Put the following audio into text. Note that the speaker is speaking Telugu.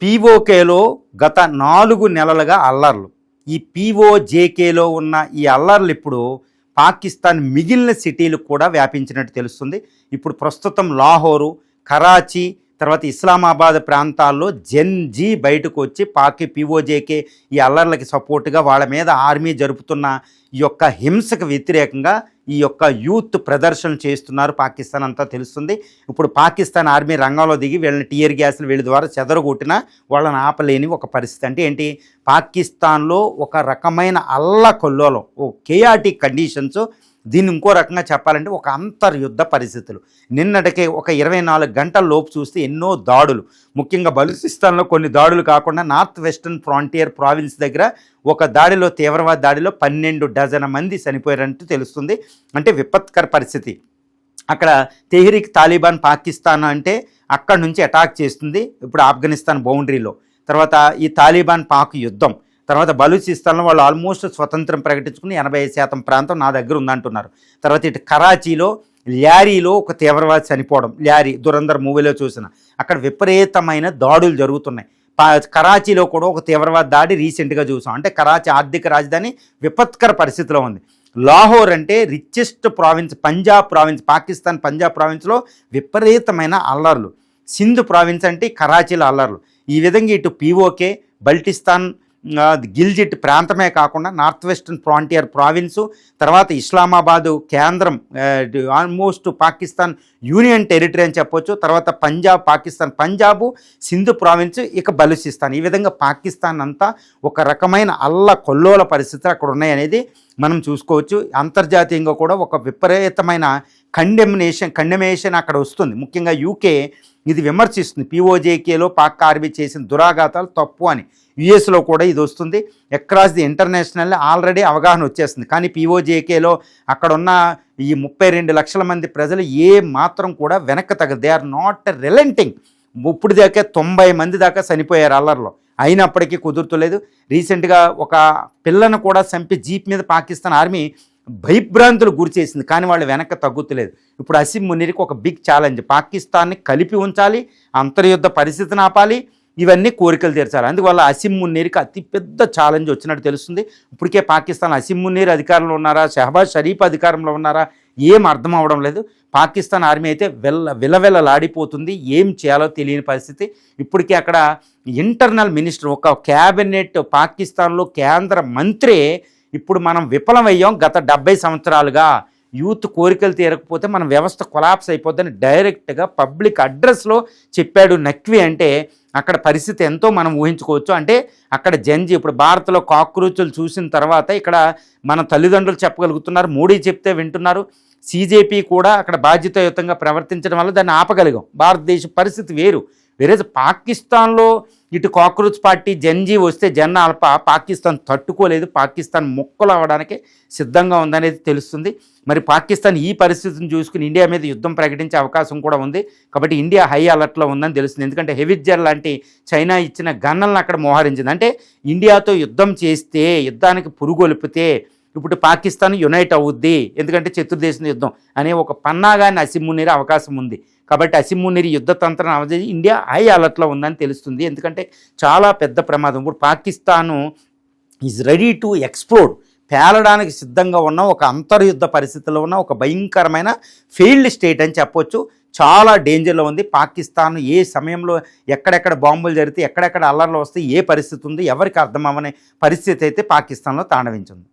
పీఓకేలో గత 4 నెలలుగా అల్లర్లు. ఈ పీఓజేకేలో ఉన్న ఈ అల్లర్లు ఇప్పుడు పాకిస్తాన్ మిగిలిన సిటీలకు కూడా వ్యాపించినట్టు తెలుస్తుంది. ఇప్పుడు ప్రస్తుతం లాహోరు, కరాచీ, తర్వాత ఇస్లామాబాద్ ప్రాంతాల్లో జెన్జీ బయటకు వచ్చి పీఓజేకే ఈ అల్లర్లకి సపోర్టుగా వాళ్ళ మీద ఆర్మీ జరుపుతున్న ఈ యొక్క హింసకు వ్యతిరేకంగా ఈ యొక్క యూత్ ప్రదర్శనలు చేస్తున్నారు పాకిస్తాన్ అంతా తెలుస్తుంది. ఇప్పుడు పాకిస్తాన్ ఆర్మీ రంగంలో దిగి వీళ్ళని టియర్ గ్యాస్లు వీళ్ళ ద్వారా చెదరగొట్టినా వాళ్ళని ఆపలేని ఒక పరిస్థితి. అంటే ఏంటి, పాకిస్తాన్లో ఒక రకమైన అల్లకొల్లోలం, ఓ కేయాటిక్ కండిషన్స్. దీన్ని ఇంకో రకంగా చెప్పాలంటే ఒక అంతర్యుద్ధ పరిస్థితులు. నిన్నటికే ఒక 24 గంటల లోపు చూస్తే ఎన్నో దాడులు, ముఖ్యంగా బలూచిస్తాన్లో కొన్ని దాడులు కాకుండా నార్త్ వెస్టర్న్ ఫ్రాంటియర్ ప్రావిన్స్ దగ్గర ఒక దాడిలో, తీవ్రవాద దాడిలో 12 డజన్ మంది చనిపోయారంటూ తెలుస్తుంది. అంటే విపత్కర పరిస్థితి. అక్కడ తెహ్రీక్ తాలిబాన్ పాకిస్తాన్ అంటే అక్కడి నుంచి అటాక్ చేస్తుంది ఇప్పుడు ఆఫ్ఘనిస్తాన్ బౌండరీలో. తర్వాత ఈ తాలిబాన్ పాక్ యుద్ధం తర్వాత బలూచిస్తాన్లో వాళ్ళు ఆల్మోస్ట్ స్వతంత్రం ప్రకటించుకుని 85% ప్రాంతం నా దగ్గర ఉందంటున్నారు. తర్వాత ఇటు కరాచీలో ల్యారీలో ఒక తీవ్రవాది చనిపోవడం, ల్యారీ దురంధర్ మూవీలో చూసిన, అక్కడ విపరీతమైన దాడులు జరుగుతున్నాయి. కరాచీలో కూడా ఒక తీవ్రవాద దాడి రీసెంట్గా చూసాం. అంటే కరాచీ ఆర్థిక రాజధాని విపత్కర పరిస్థితిలో ఉంది. లాహోర్ అంటే richest province, Punjab province, Pakistan Punjab ప్రావిన్స్లో విపరీతమైన అల్లర్లు. సింధ్ ప్రావిన్స్ అంటే కరాచీలో అల్లర్లు. ఈ విధంగా ఇటు పీఓకే, బల్టిస్తాన్, గిల్జిట్ ప్రాంతమే కాకుండా నార్త్ వెస్టర్న్ ఫ్రాంటియర్ ప్రావిన్సు, తర్వాత ఇస్లామాబాదు కేంద్రం, ఆల్మోస్ట్ పాకిస్తాన్ యూనియన్ టెరిటరీ అని చెప్పొచ్చు. తర్వాత పంజాబ్, పాకిస్తాన్ పంజాబు, సింధు ప్రావిన్స్, ఇక బలూచిస్తాన్. ఈ విధంగా పాకిస్తాన్ అంతా ఒక రకమైన కొల్లోల పరిస్థితులు అక్కడ ఉన్నాయనేది మనం చూసుకోవచ్చు. అంతర్జాతీయంగా కూడా ఒక విపరీతమైన కండెమేషన్ అక్కడ వస్తుంది. ముఖ్యంగా యూకే ఇది విమర్శిస్తుంది, పీఓజేకేలో పాక్ ఆర్మీ చేసిన దురాఘాతాలు తప్పు అని. యుఎస్లో కూడా ఇది వస్తుంది. అక్రాస్ ది ఇంటర్నేషనల్ ఆల్రెడీ అవగాహన వచ్చేస్తుంది. కానీ పీఓజేకేలో అక్కడ ఉన్న ఈ 32 లక్షల మంది ప్రజలు ఏ మాత్రం కూడా వెనక్కి తగ్గదు. They are not relenting. ఇప్పుడు దాకా 90 మంది దాకా చనిపోయారు అల్లర్లో, అయినప్పటికీ కుదురుతలేదు. రీసెంట్గా ఒక పిల్లను కూడా చంపి జీప్ మీద పాకిస్తాన్ ఆర్మీ భయభ్రాంతులు గురి చేసింది, కానీ వాళ్ళు వెనక్కి తగ్గుతలేదు. ఇప్పుడు అసీం మునీర్కి ఒక బిగ్ ఛాలెంజ్, పాకిస్తాన్ని కలిపి ఉంచాలి, అంతర్యుద్ధ పరిస్థితిని ఆపాలి, ఇవన్నీ కోరికలు తీర్చాలి. అందువల్ల అసీం మునీర్కి అతిపెద్ద ఛాలెంజ్ వచ్చినట్టు తెలుస్తుంది. ఇప్పటికే పాకిస్తాన్ అసీం మునీర్ అధికారంలో ఉన్నారా, షహబాజ్ షరీఫ్ అధికారంలో ఉన్నారా, ఏం అర్థం అవడం లేదు. పాకిస్తాన్ ఆర్మీ అయితే విలవిలలాడిపోతుంది, ఏం చేయాలో తెలియని పరిస్థితి. ఇప్పటికే అక్కడ ఇంటర్నల్ మినిస్టర్, ఒక క్యాబినెట్ పాకిస్తాన్లో కేంద్ర మంత్రి ఇప్పుడు మనం విఫలమయ్యాం గత 70 సంవత్సరాలుగా, యూత్ కోరికలు తీరకపోతే మన వ్యవస్థ కొలాప్స్ అయిపోద్దని డైరెక్ట్గా పబ్లిక్ అడ్రస్లో చెప్పాడు నక్వీ. అంటే అక్కడ పరిస్థితి ఎంతో మనం ఊహించుకోవచ్చు. అంటే అక్కడ జంజీ, ఇప్పుడు భారత్లో కాక్రోచులు చూసిన తర్వాత ఇక్కడ మన తల్లిదండ్రులు చెప్పగలుగుతున్నారు, మోడీ చెప్తే వింటున్నారు. సీజేపీ కూడా అక్కడ బాధ్యతాయుతంగా ప్రవర్తించడం వల్ల దాన్ని ఆపగలిగాం. భారతదేశ పరిస్థితి వేరు. వేరే పాకిస్తాన్లో ఇటు కాక్రోచ్ పార్టీ జంజీ వస్తే జన్ ఆల్పా పాకిస్తాన్ తట్టుకోలేదు, పాకిస్తాన్ ముక్కలు అవ్వడానికి సిద్ధంగా ఉందనేది తెలుస్తుంది. మరి పాకిస్తాన్ ఈ పరిస్థితిని చూసుకుని ఇండియా మీద యుద్ధం ప్రకటించే అవకాశం కూడా ఉంది. కాబట్టి ఇండియా హై అలర్ట్లో ఉందని తెలుస్తుంది. ఎందుకంటే హెవిట్జర్ లాంటి చైనా ఇచ్చిన గన్నలను అక్కడ మోహరించింది. అంటే ఇండియాతో యుద్ధం చేస్తే, యుద్ధానికి పురుగొలిపితే ఇప్పుడు పాకిస్తాన్ యునైట్ అవుద్ది, ఎందుకంటే చతుర్దేశ యుద్ధం అనే ఒక పన్నాగాన్ని అసీం మునీర్ అవకాశం ఉంది. కాబట్టి అసీం మునీర్ యుద్ధ తంత్రం అవజేసి ఇండియా హై అలర్ట్లో ఉందని తెలుస్తుంది. ఎందుకంటే చాలా పెద్ద ప్రమాదం. ఇప్పుడు Pakistan is ready to explode, పేలడానికి సిద్ధంగా ఉన్న ఒక అంతర్యుద్ధ పరిస్థితుల్లో ఉన్న ఒక భయంకరమైన ఫెయిల్డ్ స్టేట్ అని చెప్పొచ్చు. చాలా డేంజర్లో ఉంది పాకిస్తాన్. ఏ సమయంలో ఎక్కడెక్కడ బాంబులు జరిగితే, ఎక్కడెక్కడ అల్లర్లు వస్తే ఏ పరిస్థితి ఉంది ఎవరికి అర్థం అవ్వని పరిస్థితి అయితే పాకిస్తాన్లో తాండవించింది.